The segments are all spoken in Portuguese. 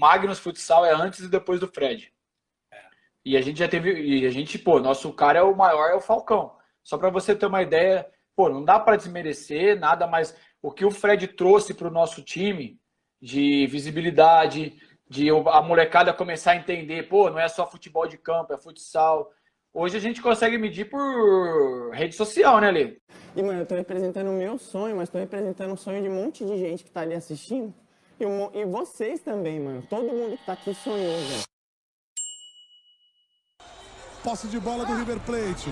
Magnus Futsal é antes e depois do Fred. E a gente já teve. E a gente, nosso cara é o maior, é o Falcão. Só para você ter uma ideia, não dá para desmerecer nada, mas o que o Fred trouxe para o nosso time de visibilidade, de a molecada começar a entender, não é só futebol de campo, é futsal. Hoje a gente consegue medir por rede social, né, Lê? E, mano, eu tô representando o meu sonho, mas tô representando o sonho de um monte de gente que tá ali assistindo. E vocês também, mano. Todo mundo que tá aqui sonhou, velho. Posse de bola do River Plate.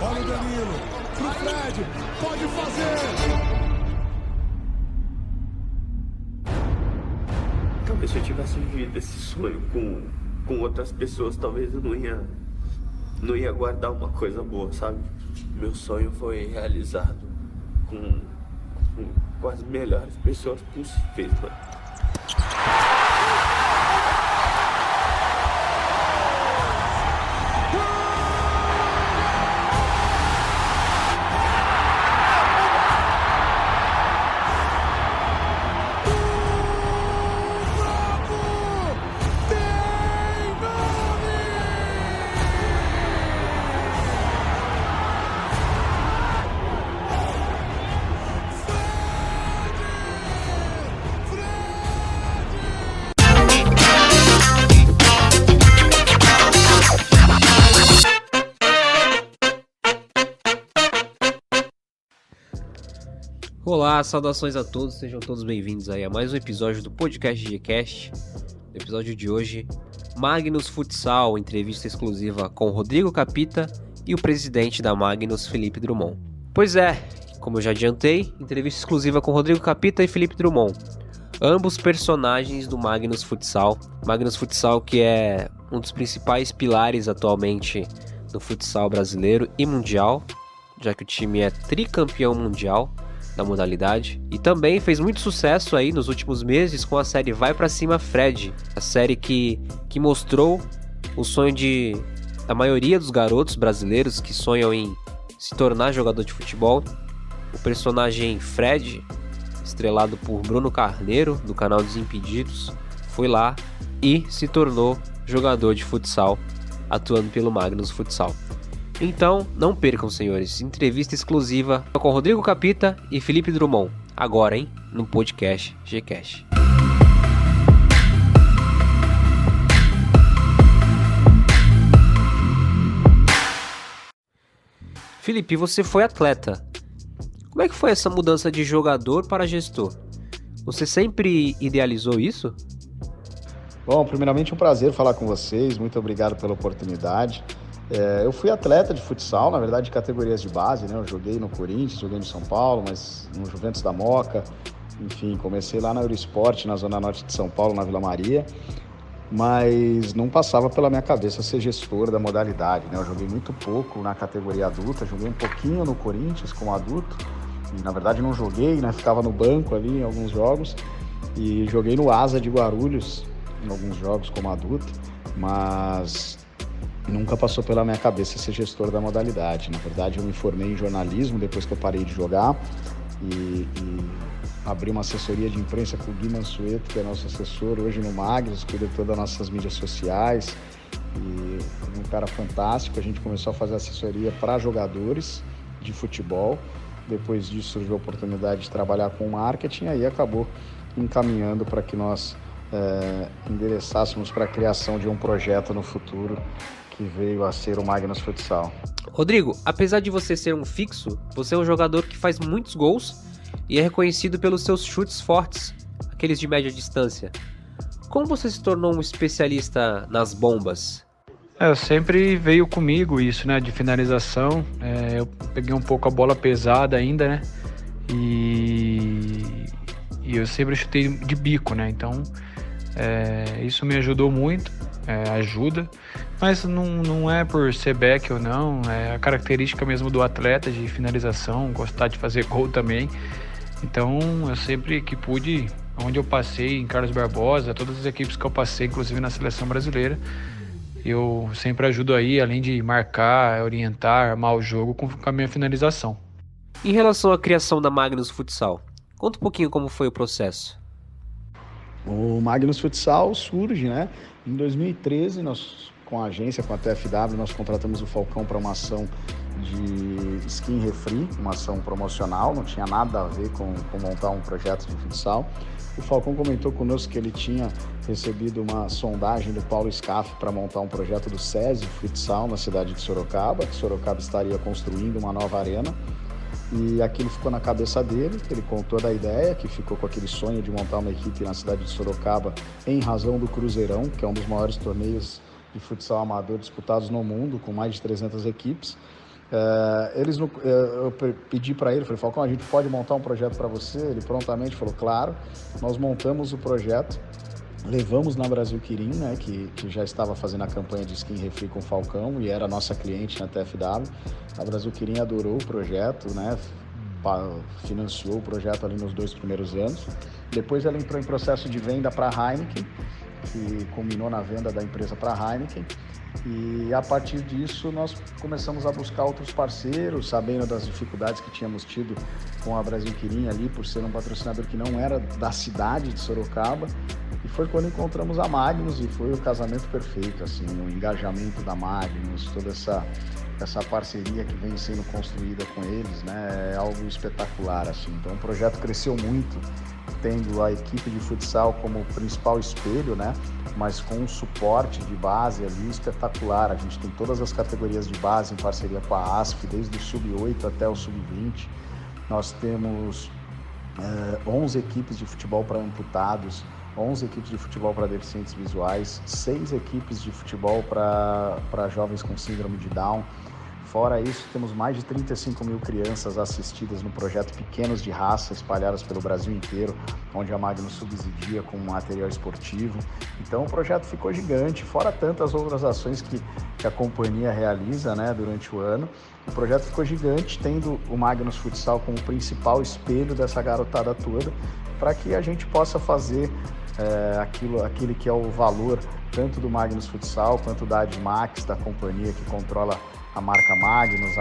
Olha o Danilo. Pro Fred. Pode fazer. Talvez se eu tivesse vivido esse sonho com outras pessoas, talvez eu não ia guardar uma coisa boa, sabe? Meu sonho foi realizado com as melhores pessoas possíveis, mano. Olá, saudações a todos, sejam todos bem-vindos aí a mais um episódio do podcast GCast. No episódio de hoje, Magnus Futsal, entrevista exclusiva com Rodrigo Capita e o presidente da Magnus, Felipe Drummond. Pois é, como eu já adiantei, entrevista exclusiva com Rodrigo Capita e Felipe Drummond, ambos personagens do Magnus Futsal. Magnus Futsal, que é um dos principais pilares atualmente do futsal brasileiro e mundial, já que o time é tricampeão mundial da modalidade, e também fez muito sucesso aí nos últimos meses com a série Vai Pra Cima Fred, a série que mostrou o sonho da maioria dos garotos brasileiros que sonham em se tornar jogador de futebol. O personagem Fred, estrelado por Bruno Carneiro, do canal Desimpedidos, foi lá e se tornou jogador de futsal, atuando pelo Magnus Futsal. Então, não percam, senhores, entrevista exclusiva com Rodrigo Capita e Felipe Drummond, agora, hein, no podcast GCast. Felipe, você foi atleta. Como é que foi essa mudança de jogador para gestor? Você sempre idealizou isso? Bom, primeiramente um prazer falar com vocês, muito obrigado pela oportunidade. Eu fui atleta de futsal, na verdade de categorias de base, né? Eu joguei no Corinthians, joguei no São Paulo, mas no Juventus da Moca, enfim, comecei lá na Eurosport, na Zona Norte de São Paulo, na Vila Maria, mas não passava pela minha cabeça ser gestor da modalidade, né? Eu joguei muito pouco na categoria adulta, joguei um pouquinho no Corinthians como adulto, e na verdade não joguei, né? Ficava no banco ali em alguns jogos, e joguei no Asa de Guarulhos em alguns jogos como adulto, mas nunca passou pela minha cabeça ser gestor da modalidade. Na verdade, eu me formei em jornalismo depois que eu parei de jogar e abri uma assessoria de imprensa com o Gui Mansueto, que é nosso assessor hoje no Magnus, cuida de todas as nossas mídias sociais. E um cara fantástico. A gente começou a fazer assessoria para jogadores de futebol. Depois disso surgiu a oportunidade de trabalhar com marketing, aí acabou encaminhando para que nós endereçássemos para a criação de um projeto no futuro que veio a ser o Magnus Futsal. Rodrigo, apesar de você ser um fixo, você é um jogador que faz muitos gols e é reconhecido pelos seus chutes fortes, aqueles de média distância. Como você se tornou um especialista nas bombas? Sempre veio comigo isso, né, de finalização. Eu peguei um pouco a bola pesada ainda, né, e eu sempre chutei de bico, né, então isso me ajudou muito, ajuda, mas não é por ser back ou não, é a característica mesmo do atleta de finalização, gostar de fazer gol também. Então eu sempre que pude, onde eu passei, em Carlos Barbosa, todas as equipes que eu passei, inclusive na seleção brasileira, eu sempre ajudo aí, além de marcar, orientar, armar o jogo com a minha finalização. Em relação à criação da Magnus Futsal, conta um pouquinho como foi o processo. O Magnus Futsal surge, né? Em 2013, nós, com a agência, com a TFW, nós contratamos o Falcão para uma ação de skin refri, uma ação promocional, não tinha nada a ver com montar um projeto de futsal. O Falcão comentou conosco que ele tinha recebido uma sondagem do Paulo Scaff para montar um projeto do SESI Futsal na cidade de Sorocaba, que Sorocaba estaria construindo uma nova arena. E aquilo ficou na cabeça dele, ele contou da ideia, que ficou com aquele sonho de montar uma equipe na cidade de Sorocaba em razão do Cruzeirão, que é um dos maiores torneios de futsal amador disputados no mundo, com mais de 300 equipes. Eu pedi para ele, falei, Falcão, a gente pode montar um projeto para você? Ele prontamente falou, claro. Nós montamos o projeto, levamos na Brasil Quirim, né, que já estava fazendo a campanha de skin refri com o Falcão e era nossa cliente na TFW. A Brasil Quirim adorou o projeto, né, financiou o projeto ali nos 2 primeiros anos. Depois ela entrou em processo de venda para a Heineken, que culminou na venda da empresa para a Heineken. E a partir disso nós começamos a buscar outros parceiros, sabendo das dificuldades que tínhamos tido com a Brasil Quirim ali, por ser um patrocinador que não era da cidade de Sorocaba. E foi quando encontramos a Magnus e foi o casamento perfeito, assim, o engajamento da Magnus, toda essa parceria que vem sendo construída com eles, né, é algo espetacular, assim. Então o projeto cresceu muito, tendo a equipe de futsal como principal espelho, né, mas com um suporte de base ali espetacular. A gente tem todas as categorias de base em parceria com a ASF, desde o Sub-8 até o Sub-20. Nós temos 11 equipes de futebol para amputados, 11 equipes de futebol para deficientes visuais, 6 equipes de futebol para jovens com síndrome de Down. Fora isso, temos mais de 35 mil crianças assistidas no projeto Pequenos de Raça, espalhadas pelo Brasil inteiro, onde a Magnus subsidia com material esportivo. Então o projeto ficou gigante, fora tantas outras ações que a companhia realiza, né, durante o ano. O projeto ficou gigante, tendo o Magnus Futsal como principal espelho dessa garotada toda, para que a gente possa fazer aquele que é o valor tanto do Magnus Futsal quanto da Admax, da companhia que controla a marca Magnus,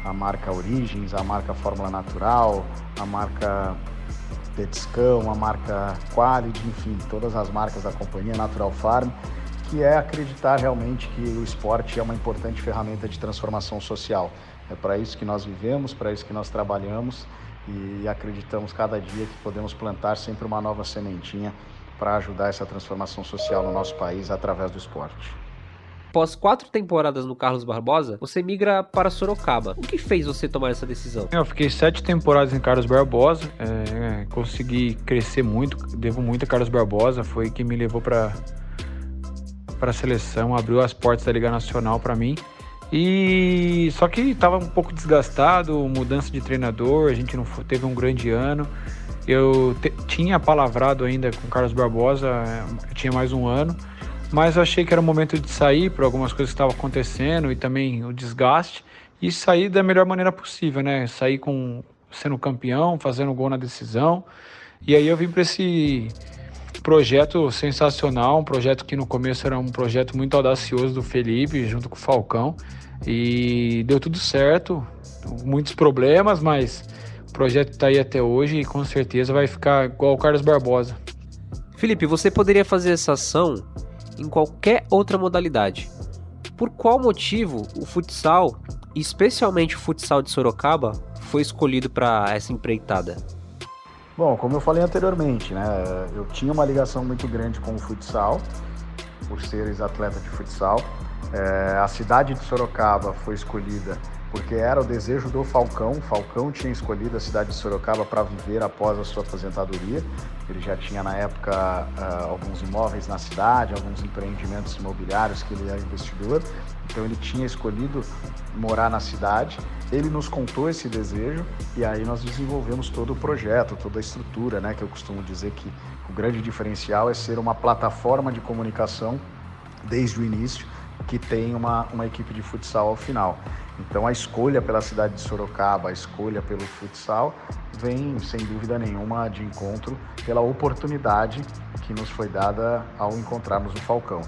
a marca Origins, a marca Fórmula Natural, a marca Petiscão, a marca Quality, enfim, todas as marcas da companhia Natural Farm, que é acreditar realmente que o esporte é uma importante ferramenta de transformação social. É para isso que nós vivemos, para isso que nós trabalhamos e acreditamos cada dia que podemos plantar sempre uma nova sementinha para ajudar essa transformação social no nosso país através do esporte. Após 4 temporadas no Carlos Barbosa, você migra para Sorocaba. O que fez você tomar essa decisão? Eu fiquei 7 temporadas em Carlos Barbosa, consegui crescer muito, devo muito a Carlos Barbosa, foi quem me levou para a seleção, abriu as portas da Liga Nacional para mim. E só que estava um pouco desgastado, mudança de treinador, a gente não teve um grande ano. Eu tinha palavrado ainda com o Carlos Barbosa, eu tinha mais um ano, mas eu achei que era o momento de sair por algumas coisas que estavam acontecendo e também o desgaste, e sair da melhor maneira possível, né? Sair sendo campeão, fazendo gol na decisão. E aí eu vim para esse projeto sensacional, um projeto que no começo era um projeto muito audacioso do Felipe, junto com o Falcão, e deu tudo certo, muitos problemas, mas o projeto está aí até hoje e com certeza vai ficar igual o Carlos Barbosa. Felipe, você poderia fazer essa ação em qualquer outra modalidade. Por qual motivo o futsal, e especialmente o futsal de Sorocaba, foi escolhido para essa empreitada? Bom, como eu falei anteriormente, né, eu tinha uma ligação muito grande com o futsal, por ser ex-atleta de futsal. A cidade de Sorocaba foi escolhida porque era o desejo do Falcão. O Falcão tinha escolhido a cidade de Sorocaba para viver após a sua aposentadoria. Ele já tinha, na época, alguns imóveis na cidade, alguns empreendimentos imobiliários que ele era investidor. Então ele tinha escolhido morar na cidade. Ele nos contou esse desejo e aí nós desenvolvemos todo o projeto, toda a estrutura, né? Que eu costumo dizer que o grande diferencial é ser uma plataforma de comunicação desde o início, que tem uma equipe de futsal ao final. Então a escolha pela cidade de Sorocaba, a escolha pelo futsal, vem sem dúvida nenhuma de encontro pela oportunidade que nos foi dada ao encontrarmos o Falcão.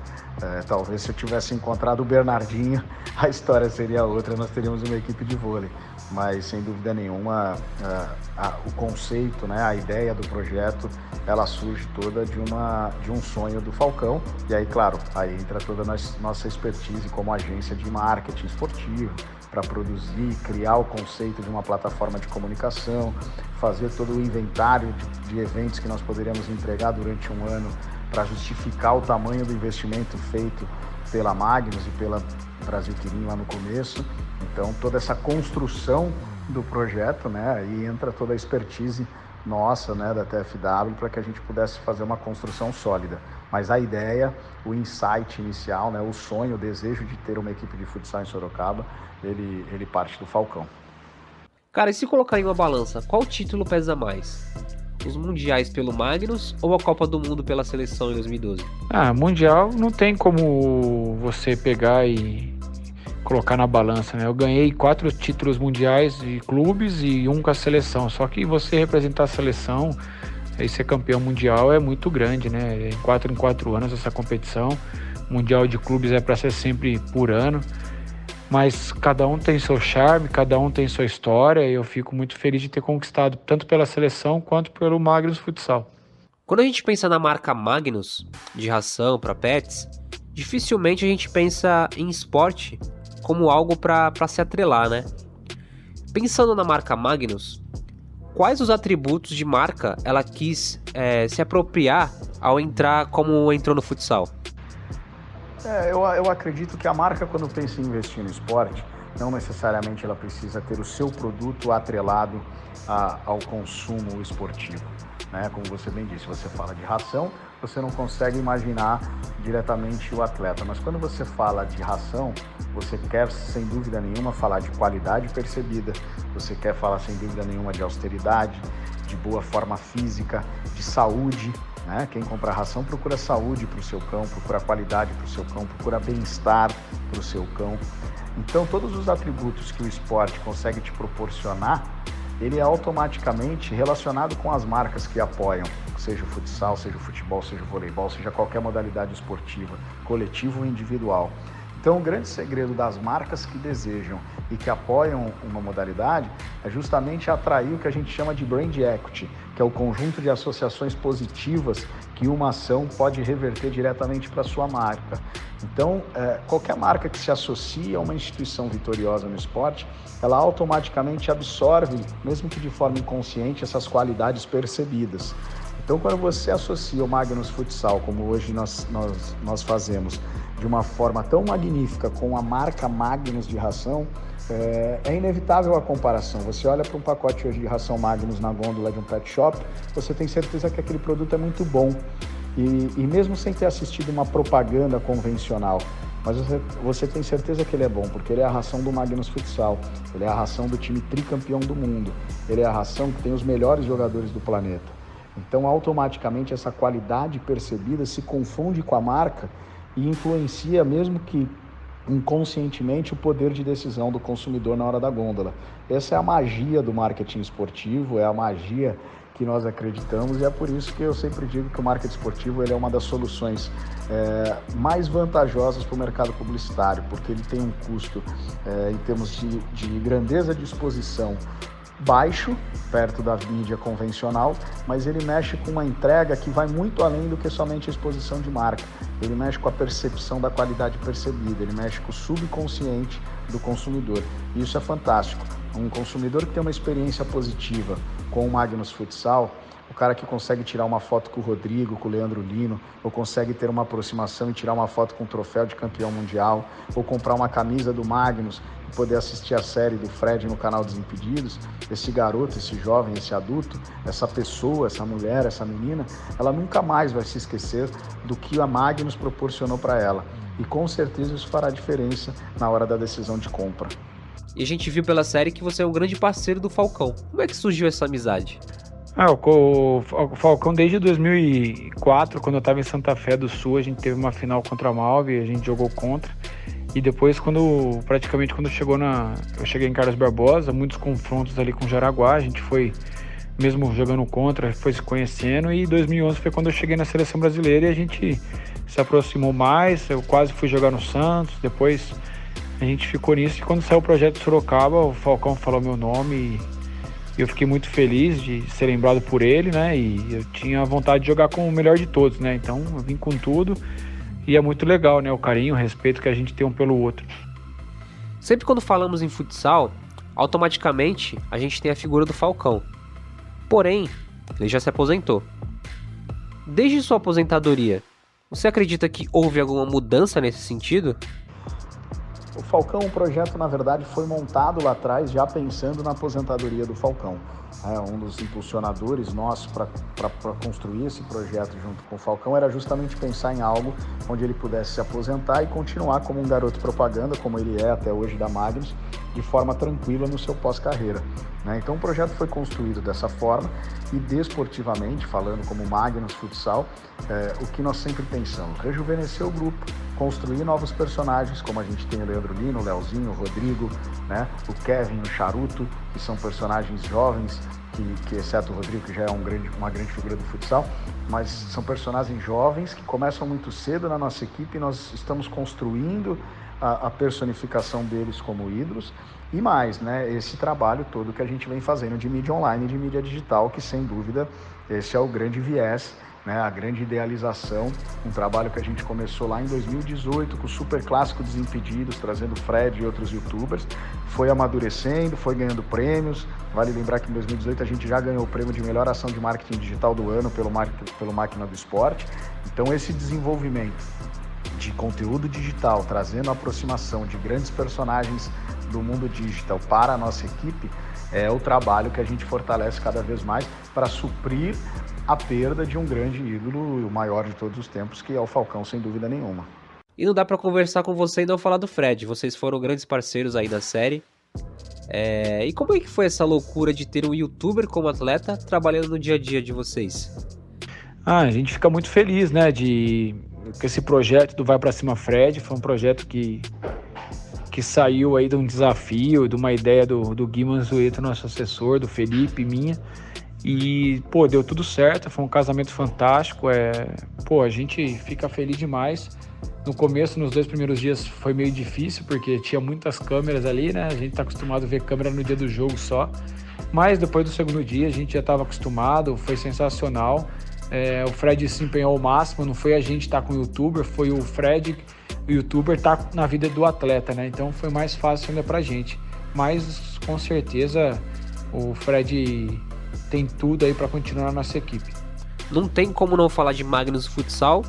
Talvez se eu tivesse encontrado o Bernardinho, a história seria outra, nós teríamos uma equipe de vôlei. mas sem dúvida nenhuma o conceito, né, a ideia do projeto, ela surge toda de um sonho do Falcão. E aí, claro, aí entra toda a nossa expertise como agência de marketing esportivo para produzir, criar o conceito de uma plataforma de comunicação, fazer todo o inventário de eventos que nós poderíamos entregar durante um ano para justificar o tamanho do investimento feito pela Magnus e pela Brasil Quirim lá no começo. Então, toda essa construção do projeto, né, aí entra toda a expertise nossa, né, da TFW, para que a gente pudesse fazer uma construção sólida. Mas a ideia, o insight inicial, né, o sonho, o desejo de ter uma equipe de futsal em Sorocaba, ele parte do Falcão. Cara, e se colocar em uma balança, qual título pesa mais? Os mundiais pelo Magnus ou a Copa do Mundo pela seleção em 2012? Mundial não tem como você pegar e colocar na balança, né? Eu ganhei 4 títulos mundiais de clubes e 1 com a seleção. Só que você representar a seleção e ser campeão mundial é muito grande, né? 4 em 4 anos essa competição. Mundial de clubes é para ser sempre por ano. Mas cada um tem seu charme, cada um tem sua história, e eu fico muito feliz de ter conquistado tanto pela seleção quanto pelo Magnus Futsal. Quando a gente pensa na marca Magnus, de ração para pets, dificilmente a gente pensa em esporte como algo para se atrelar, né? Pensando na marca Magnus, quais os atributos de marca ela quis se apropriar ao entrar como entrou no futsal? Eu acredito que a marca, quando pensa em investir no esporte, não necessariamente ela precisa ter o seu produto atrelado ao consumo esportivo, né? Como você bem disse, você fala de ração, você não consegue imaginar diretamente o atleta, mas quando você fala de ração, você quer, sem dúvida nenhuma, falar de qualidade percebida, você quer falar, sem dúvida nenhuma, de austeridade, de boa forma física, de saúde, né? Quem compra ração procura saúde para o seu cão, procura qualidade para o seu cão, procura bem-estar para o seu cão. Então, todos os atributos que o esporte consegue te proporcionar, ele é automaticamente relacionado com as marcas que apoiam, seja o futsal, seja o futebol, seja o voleibol, seja qualquer modalidade esportiva, coletivo ou individual. Então, o grande segredo das marcas que desejam e que apoiam uma modalidade é justamente atrair o que a gente chama de brand equity, que é o conjunto de associações positivas que uma ação pode reverter diretamente para a sua marca. Então, qualquer marca que se associe a uma instituição vitoriosa no esporte, ela automaticamente absorve, mesmo que de forma inconsciente, essas qualidades percebidas. Então, quando você associa o Magnus Futsal, como hoje nós fazemos, de uma forma tão magnífica com a marca Magnus de ração, é inevitável a comparação. Você olha para um pacote hoje de ração Magnus na gôndola de um pet shop, você tem certeza que aquele produto é muito bom. E mesmo sem ter assistido uma propaganda convencional, mas você tem certeza que ele é bom, porque ele é a ração do Magnus Futsal, ele é a ração do time tricampeão do mundo, ele é a ração que tem os melhores jogadores do planeta. Então, automaticamente, essa qualidade percebida se confunde com a marca e influencia, mesmo que inconscientemente, o poder de decisão do consumidor na hora da gôndola. Essa é a magia do marketing esportivo, é a magia que nós acreditamos, e é por isso que eu sempre digo que o marketing esportivo ele é uma das soluções mais vantajosas para o mercado publicitário, porque ele tem um custo em termos de grandeza de exposição baixo, perto da mídia convencional, mas ele mexe com uma entrega que vai muito além do que somente a exposição de marca. Ele mexe com a percepção da qualidade percebida, ele mexe com o subconsciente do consumidor. E isso é fantástico. Um consumidor que tem uma experiência positiva com o Magnus Futsal, o cara que consegue tirar uma foto com o Rodrigo, com o Leandro Lino, ou consegue ter uma aproximação e tirar uma foto com o troféu de campeão mundial, ou comprar uma camisa do Magnus e poder assistir a série do Fred no canal Desimpedidos, esse garoto, esse jovem, esse adulto, essa pessoa, essa mulher, essa menina, ela nunca mais vai se esquecer do que a Magnus proporcionou para ela. E com certeza isso fará diferença na hora da decisão de compra. E a gente viu pela série que você é um grande parceiro do Falcão. Como é que surgiu essa amizade? O Falcão, desde 2004, quando eu estava em Santa Fé do Sul, a gente teve uma final contra a Malve, a gente jogou contra. E depois, quando eu cheguei em Carlos Barbosa, muitos confrontos ali com o Jaraguá, a gente foi, mesmo jogando contra, foi se conhecendo. E 2011 foi quando eu cheguei na seleção brasileira e a gente se aproximou mais. Eu quase fui jogar no Santos, depois A gente ficou nisso e quando saiu o projeto Sorocaba, o Falcão falou meu nome e eu fiquei muito feliz de ser lembrado por ele, né? E eu tinha vontade de jogar com o melhor de todos, né? Então eu vim com tudo e é muito legal, né? O carinho, o respeito que a gente tem um pelo outro. Sempre quando falamos em futsal, automaticamente a gente tem a figura do Falcão. Porém, ele já se aposentou. Desde sua aposentadoria, você acredita que houve alguma mudança nesse sentido? O Falcão, o projeto, na verdade, foi montado lá atrás já pensando na aposentadoria do Falcão. Um dos impulsionadores nossos para construir esse projeto junto com o Falcão era justamente pensar em algo onde ele pudesse se aposentar e continuar como um garoto propaganda, como ele é até hoje da Magnus, de forma tranquila no seu pós-carreira. Então o projeto foi construído dessa forma e desportivamente, falando como Magnus Futsal, o que nós sempre pensamos? Rejuvenescer o grupo, construir novos personagens, como a gente tem o Leandro Lino, o Leozinho, o Rodrigo, o Kevin, o Charuto, que são personagens jovens, que exceto o Rodrigo, que já é uma grande figura do futsal, mas são personagens jovens que começam muito cedo na nossa equipe e nós estamos construindo a personificação deles como ídolos e mais, esse trabalho todo que a gente vem fazendo de mídia online e de mídia digital, que sem dúvida esse é o grande viés, a grande idealização, um trabalho que a gente começou lá em 2018 com o Super Clássico Desimpedidos, trazendo o Fred e outros youtubers, foi amadurecendo, foi ganhando prêmios. Vale lembrar que em 2018 a gente já ganhou o prêmio de melhor ação de marketing digital do ano pelo Máquina do Esporte. Então esse desenvolvimento de conteúdo digital, trazendo a aproximação de grandes personagens do mundo digital para a nossa equipe, é o trabalho que a gente fortalece cada vez mais para suprir a perda de um grande ídolo, o maior de todos os tempos, que é o Falcão, sem dúvida nenhuma. E não dá pra conversar com você e não falar do Fred. Vocês foram grandes parceiros aí da série. E como é que foi essa loucura de ter um youtuber como atleta trabalhando no dia a dia de vocês? A gente fica muito feliz, né, com esse projeto do Vai Pra Cima Fred. Foi um projeto que saiu aí de um desafio, de uma ideia do Gui Manzueto, nosso assessor, do Felipe, minha. E, deu tudo certo, foi um casamento fantástico, a gente fica feliz demais. No começo, nos 2 primeiros dias, foi meio difícil, porque tinha muitas câmeras ali, né? A gente tá acostumado a ver câmera no dia do jogo só. Mas depois do segundo dia, a gente já estava acostumado, foi sensacional. O Fred se empenhou ao máximo, não foi a gente estar com o youtuber, foi o Fred, o youtuber, tá na vida do atleta, né? Então foi mais fácil ainda pra gente. Mas, com certeza, o Fred tem tudo aí para continuar na nossa equipe. Não tem como não falar de Magnus Futsal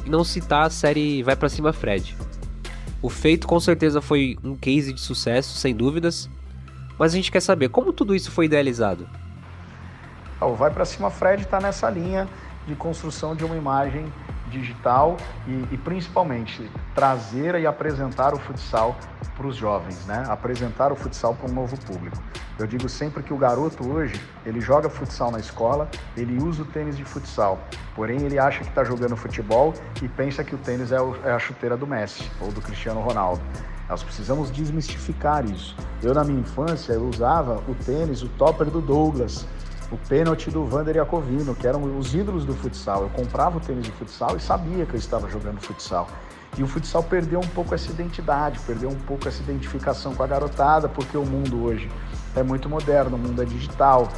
e não citar a série Vai Pra Cima Fred. O feito com certeza foi um case de sucesso, sem dúvidas, mas a gente quer saber como tudo isso foi idealizado. O Vai Pra Cima Fred está nessa linha de construção de uma imagem digital e principalmente trazer e apresentar o futsal para os jovens, apresentar o futsal para um novo público. Eu digo sempre que o garoto hoje, ele joga futsal na escola, ele usa o tênis de futsal, porém ele acha que está jogando futebol e pensa que o tênis é a chuteira do Messi ou do Cristiano Ronaldo. Nós precisamos desmistificar isso. Eu, na minha infância, eu usava o tênis, o topper do Douglas, o pênalti do Vander Iacovino, que eram os ídolos do futsal. Eu comprava o tênis de futsal e sabia que eu estava jogando futsal. E o futsal perdeu um pouco essa identidade, perdeu um pouco essa identificação com a garotada, porque o mundo hoje é muito moderno, o mundo é digital,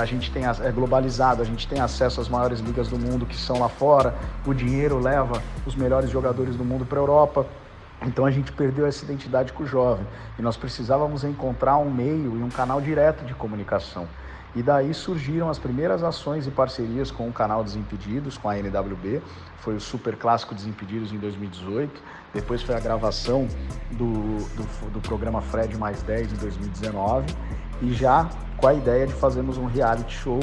a gente é globalizado, a gente tem acesso às maiores ligas do mundo que são lá fora, o dinheiro leva os melhores jogadores do mundo para a Europa. Então a gente perdeu essa identidade com o jovem e nós precisávamos encontrar um meio e um canal direto de comunicação. E daí surgiram as primeiras ações e parcerias com o canal Desimpedidos, com a NWB. Foi o Super Clássico Desimpedidos em 2018. Depois foi a gravação do programa Fred mais 10 em 2019. E já com a ideia de fazermos um reality show,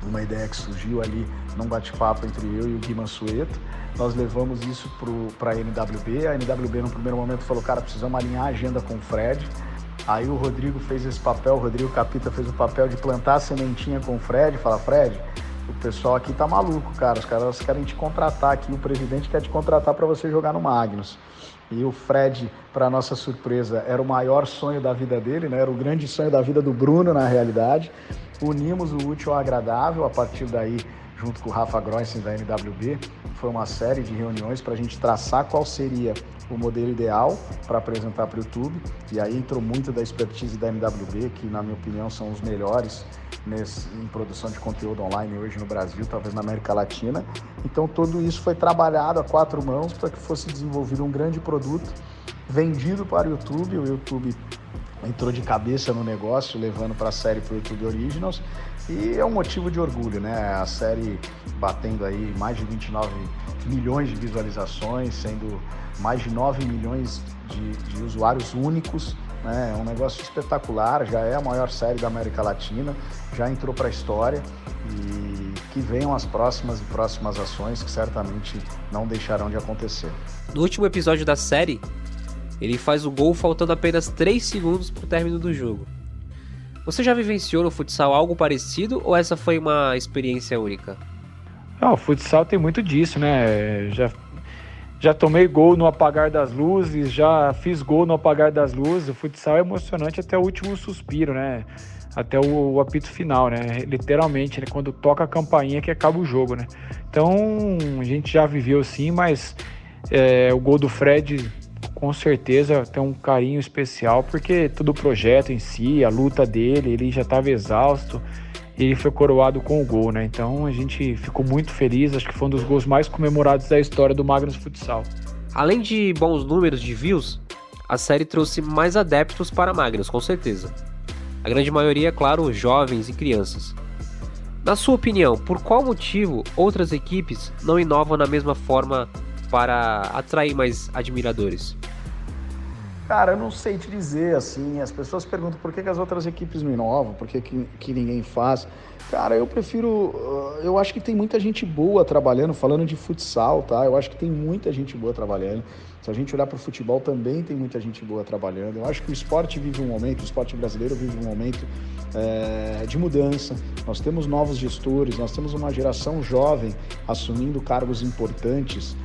uma ideia que surgiu ali num bate-papo entre eu e o Gui Mansueto. Nós levamos isso para a NWB. A NWB no primeiro momento falou, cara, precisamos alinhar a agenda com o Fred. Aí o Rodrigo fez esse papel, o Rodrigo Capita fez o papel de plantar a sementinha com o Fred, fala, Fred, o pessoal aqui tá maluco, cara, os caras querem te contratar aqui, o presidente quer te contratar para você jogar no Magnus. E o Fred, para nossa surpresa, era o maior sonho da vida dele, era o grande sonho da vida do Bruno, na realidade. Unimos o útil ao agradável, a partir daí junto com o Rafa Grossen da NWB. Foi uma série de reuniões para a gente traçar qual seria o modelo ideal para apresentar para o YouTube, e aí entrou muito da expertise da NWB, que na minha opinião são os melhores em produção de conteúdo online hoje no Brasil, talvez na América Latina. Então tudo isso foi trabalhado a 4 mãos para que fosse desenvolvido um grande produto vendido para o YouTube. O YouTube entrou de cabeça no negócio, levando para a série para o YouTube Originals, e é um motivo de orgulho, né? A série batendo aí mais de 29 milhões de visualizações, sendo mais de 9 milhões de usuários únicos, né? É um negócio espetacular, já é a maior série da América Latina, já entrou para a história, e que venham as próximas ações que certamente não deixarão de acontecer. No último episódio da série, ele faz o gol faltando apenas 3 segundos para o término do jogo. Você já vivenciou no futsal algo parecido ou essa foi uma experiência única? O futsal tem muito disso, né? Já tomei gol no apagar das luzes, já fiz gol no apagar das luzes. O futsal é emocionante até o último suspiro, né? Até o apito final, né? Literalmente, né? Quando toca a campainha que acaba o jogo, né? Então, a gente já viveu sim, mas o gol do Fred, com certeza, tem um carinho especial, porque todo o projeto em si, a luta dele, ele já estava exausto, e ele foi coroado com o gol, né? Então a gente ficou muito feliz, acho que foi um dos gols mais comemorados da história do Magnus Futsal. Além de bons números de views, a série trouxe mais adeptos para Magnus, com certeza. A grande maioria, claro, jovens e crianças. Na sua opinião, por qual motivo outras equipes não inovam na mesma forma para atrair mais admiradores? Cara, eu não sei te dizer, assim, as pessoas perguntam por que as outras equipes não inovam, por que ninguém faz. Cara, eu acho que tem muita gente boa trabalhando, falando de futsal, tá? Eu acho que tem muita gente boa trabalhando. Se a gente olhar para o futebol, também tem muita gente boa trabalhando. Eu acho que o esporte vive um momento, o esporte brasileiro vive um momento de mudança. Nós temos novos gestores, nós temos uma geração jovem assumindo cargos importantes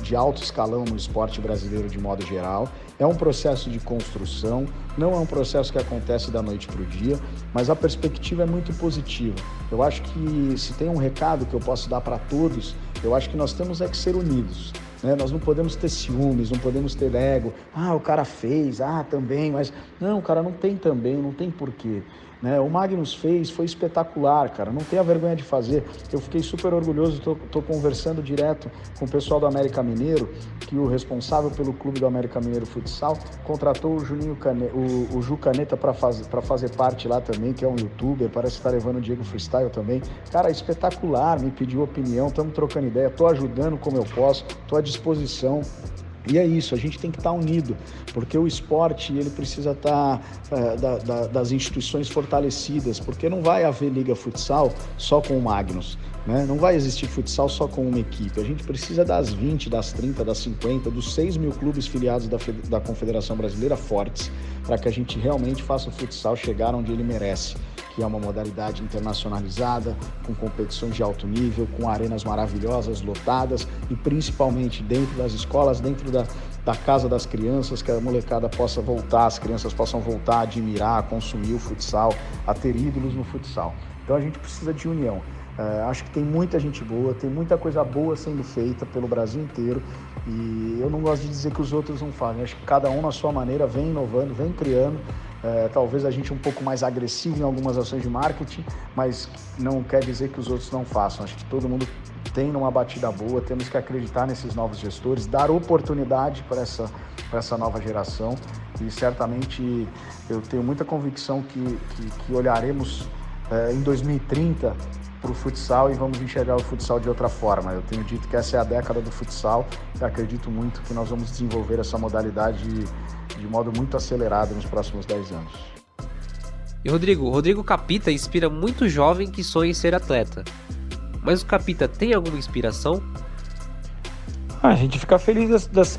de alto escalão no esporte brasileiro de modo geral. É um processo de construção, não é um processo que acontece da noite para o dia, mas a perspectiva é muito positiva. Eu acho que se tem um recado que eu posso dar para todos, eu acho que nós temos que ser unidos, né? Nós não podemos ter ciúmes, não podemos ter ego. O cara fez, também, mas não, cara, não tem também, não tem porquê. Né? O Magnus fez, foi espetacular, cara, não tenha vergonha de fazer. Eu fiquei super orgulhoso, tô conversando direto com o pessoal do América Mineiro, que o responsável pelo clube do América Mineiro Futsal contratou o Ju Caneta para fazer parte lá também, que é um youtuber, parece que tá levando o Diego Freestyle também. Cara, espetacular, me pediu opinião, estamos trocando ideia, tô ajudando como eu posso, tô à disposição. E é isso, a gente tem que estar unido, porque o esporte ele precisa estar das instituições fortalecidas, porque não vai haver Liga Futsal só com o Magnus, né? Não vai existir futsal só com uma equipe. A gente precisa das 20, das 30, das 50, dos 6 mil clubes filiados da Confederação Brasileira fortes, para que a gente realmente faça o futsal chegar onde ele merece, que é uma modalidade internacionalizada, com competições de alto nível, com arenas maravilhosas, lotadas, e principalmente dentro das escolas, dentro da casa das crianças, que a molecada possa voltar, as crianças possam voltar a admirar, a consumir o futsal, a ter ídolos no futsal. Então a gente precisa de união. Acho que tem muita gente boa, tem muita coisa boa sendo feita pelo Brasil inteiro, e eu não gosto de dizer que os outros não fazem. Acho que cada um na sua maneira vem inovando, vem criando. Talvez a gente um pouco mais agressivo em algumas ações de marketing, mas não quer dizer que os outros não façam. Acho que todo mundo tem uma batida boa, temos que acreditar nesses novos gestores, dar oportunidade para essa nova geração, e certamente eu tenho muita convicção que olharemos em 2030 para o futsal e vamos enxergar o futsal de outra forma. Eu tenho dito que essa é a década do futsal e acredito muito que nós vamos desenvolver essa modalidade de modo muito acelerado nos próximos 10 anos. E Rodrigo Capita inspira muito jovem que sonha em ser atleta. Mas o Capita tem alguma inspiração? A gente fica feliz das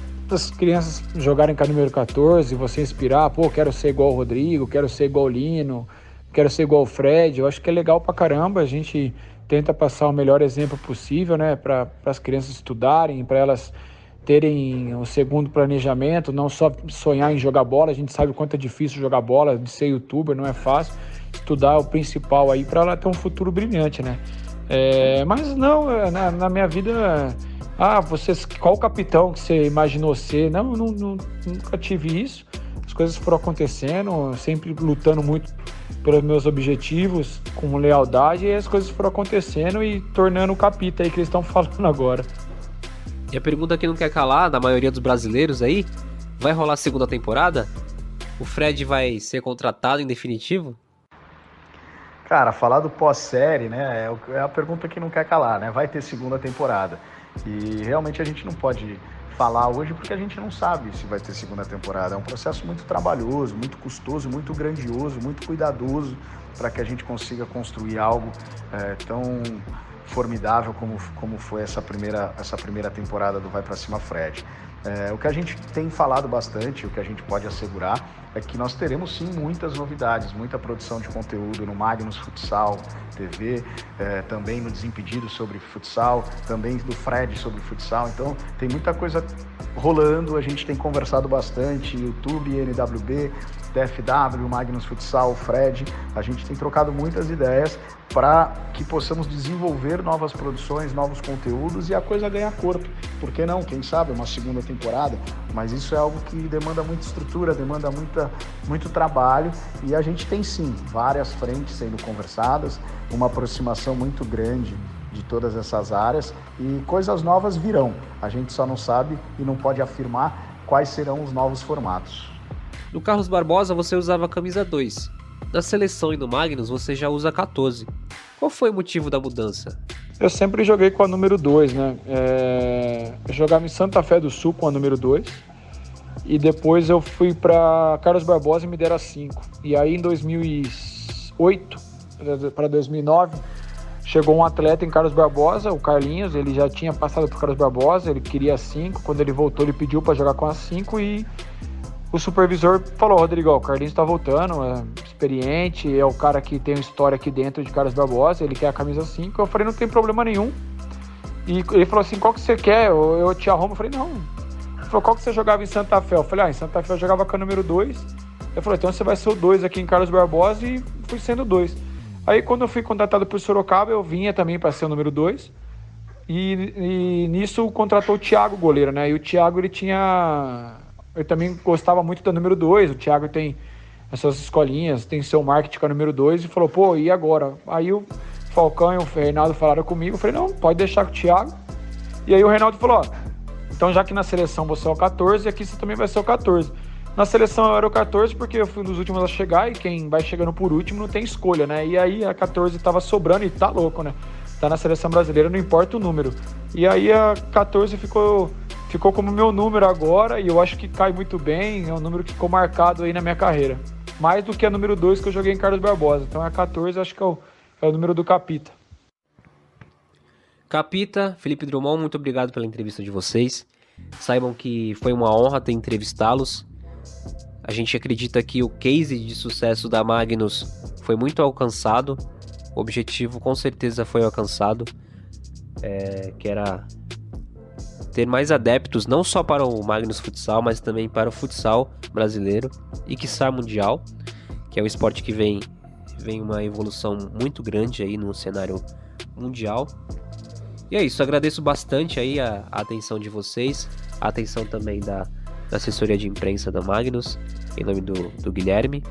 crianças jogarem com a número 14 e você inspirar, quero ser igual o Rodrigo, quero ser igual o Lino, quero ser igual o Fred. Eu acho que é legal pra caramba, a gente tenta passar o melhor exemplo possível, né, para as crianças estudarem, para elas terem um segundo planejamento, não só sonhar em jogar bola. A gente sabe o quanto é difícil jogar bola, de ser youtuber, não é fácil. Estudar é o principal aí para ela ter um futuro brilhante, né? Mas não, na minha vida, qual capitão que você imaginou ser? Não, nunca tive isso. As coisas foram acontecendo, sempre lutando muito pelos meus objetivos, com lealdade, e as coisas foram acontecendo e tornando o capita aí que eles estão falando agora. E a pergunta que não quer calar, da maioria dos brasileiros aí, vai rolar a segunda temporada? O Fred vai ser contratado em definitivo? Cara, falar do pós-série, né, é a pergunta que não quer calar, né? Vai ter segunda temporada. E realmente a gente não pode falar hoje porque a gente não sabe se vai ter segunda temporada. É um processo muito trabalhoso, muito custoso, muito grandioso, muito cuidadoso para que a gente consiga construir algo tão formidável como foi essa primeira temporada do Vai Pra Cima Fred. O que a gente tem falado bastante, o que a gente pode assegurar é que nós teremos sim muitas novidades, muita produção de conteúdo no Magnus Futsal TV, também no Desimpedidos sobre futsal, também do Fred sobre futsal. Então tem muita coisa rolando, a gente tem conversado bastante, YouTube, NWB, TFW, Magnus Futsal, Fred, a gente tem trocado muitas ideias para que possamos desenvolver novas produções, novos conteúdos e a coisa ganhar corpo. Por que não? Quem sabe uma segunda temporada? Mas isso é algo que demanda muita estrutura, demanda muito trabalho e a gente tem sim várias frentes sendo conversadas, uma aproximação muito grande de todas essas áreas e coisas novas virão. A gente só não sabe e não pode afirmar quais serão os novos formatos. No Carlos Barbosa você usava a camisa 2. Na seleção e no Magnus você já usa 14. Qual foi o motivo da mudança? Eu sempre joguei com a número 2, né? Eu jogava em Santa Fé do Sul com a número 2. E depois eu fui para Carlos Barbosa e me deram a 5. E aí em 2008 para 2009 chegou um atleta em Carlos Barbosa, o Carlinhos. Ele já tinha passado por Carlos Barbosa, ele queria a 5. Quando ele voltou ele pediu para jogar com a 5 e o supervisor falou: Rodrigo, o Carlinhos tá voltando, é experiente, é o cara que tem uma história aqui dentro de Carlos Barbosa, ele quer a camisa 5. Eu falei: não tem problema nenhum. E ele falou assim: qual que você quer? Eu te arrumo. Eu falei: não. Ele falou: qual que você jogava em Santa Fé? Eu falei: em Santa Fé eu jogava com a número 2. Ele falou: então você vai ser o 2 aqui em Carlos Barbosa, e fui sendo o 2. Aí quando eu fui contratado por Sorocaba, eu vinha também para ser o número 2. E nisso contratou o Thiago, goleiro, né? E o Thiago, eu também gostava muito da número 2, o Thiago tem essas escolinhas, tem seu marketing com a número 2, e falou: pô, e agora? Aí o Falcão e o Reinaldo falaram comigo, eu falei: não, pode deixar com o Thiago. E aí o Reinaldo falou: então já que na seleção você é o 14, aqui você também vai ser o 14. Na seleção eu era o 14 porque eu fui um dos últimos a chegar, e quem vai chegando por último não tem escolha, né? E aí a 14 tava sobrando e tá louco, né? Tá na seleção brasileira, não importa o número. E aí a 14 ficou como meu número agora, e eu acho que cai muito bem, é um número que ficou marcado aí na minha carreira. Mais do que a número 2 que eu joguei em Carlos Barbosa. Então a 14 acho que é o número do Capita. Capita, Felipe Drummond, muito obrigado pela entrevista de vocês. Saibam que foi uma honra ter entrevistá-los. A gente acredita que o case de sucesso da Magnus foi muito alcançado. O objetivo com certeza foi alcançado, que era ter mais adeptos, não só para o Magnus Futsal, mas também para o futsal brasileiro e quiçá mundial, que é um esporte que vem uma evolução muito grande aí no cenário mundial. E é isso, agradeço bastante aí a atenção de vocês, a atenção também da assessoria de imprensa da Magnus, em nome do Guilherme.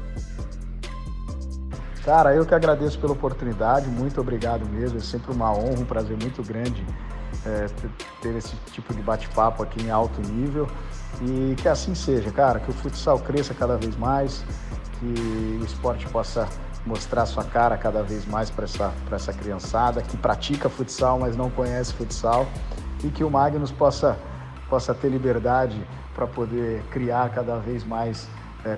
Cara, eu que agradeço pela oportunidade, muito obrigado mesmo, é sempre uma honra, um prazer muito grande ter esse tipo de bate-papo aqui em alto nível, e que assim seja, cara, que o futsal cresça cada vez mais, que o esporte possa mostrar sua cara cada vez mais para essa criançada que pratica futsal, mas não conhece futsal, e que o Magnus possa ter liberdade para poder criar cada vez mais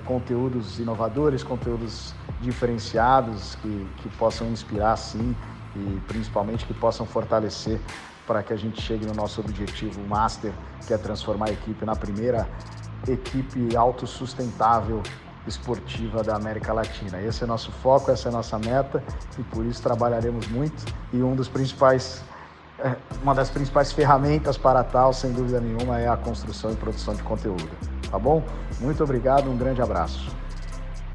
conteúdos inovadores, conteúdos diferenciados, que possam inspirar sim, e principalmente que possam fortalecer para que a gente chegue no nosso objetivo master, que é transformar a equipe na primeira equipe autossustentável esportiva da América Latina. Esse é nosso foco, essa é a nossa meta, e por isso trabalharemos muito, e uma das principais ferramentas para tal, sem dúvida nenhuma, é a construção e produção de conteúdo. Tá bom? Muito obrigado, um grande abraço.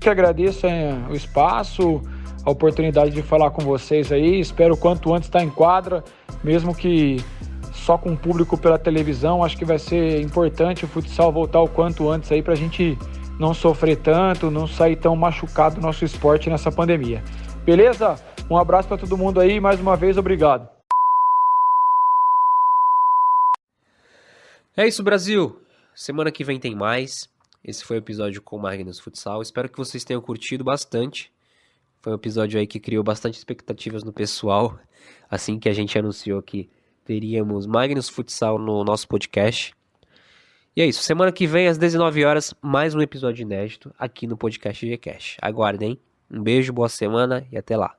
Que agradeço o espaço, a oportunidade de falar com vocês aí. Espero quanto antes estar em quadra, mesmo que só com o público pela televisão. Acho que vai ser importante o futsal voltar o quanto antes aí pra gente não sofrer tanto, não sair tão machucado do nosso esporte nessa pandemia. Beleza? Um abraço para todo mundo aí, mais uma vez, obrigado. É isso, Brasil. Semana que vem tem mais. Esse foi o episódio com o Magnus Futsal. Espero que vocês tenham curtido bastante. Foi um episódio aí que criou bastante expectativas no pessoal, assim que a gente anunciou que teríamos Magnus Futsal no nosso podcast. E é isso, semana que vem às 19 horas, mais um episódio inédito aqui no podcast GCast. Aguardem, um beijo, boa semana e até lá.